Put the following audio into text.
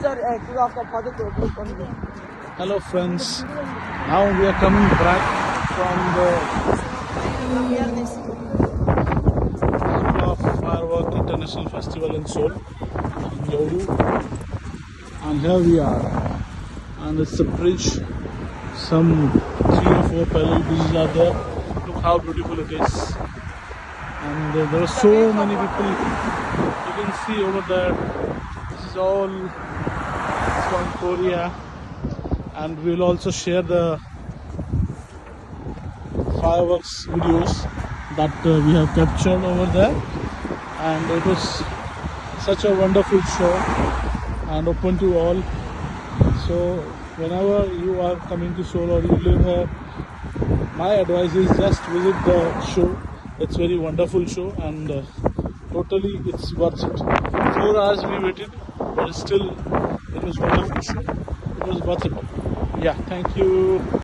Hello friends, now we are coming back from the Firework International Festival in Seoul, in Yeoju, and here we are, and it's a bridge, some 3 or 4 parallel bridges are there. Look how beautiful it is, and there are so many people. You can see over there, this is all from Korea, and we'll also share the fireworks videos that we have captured over there, and it was such a wonderful show and open to all. So whenever you are coming to Seoul or you live here, my advice is just visit the show. It's very wonderful show, and totally it's worth it. 4 hours we waited, but still it was wonderful show. It was worth it. Yeah, thank you.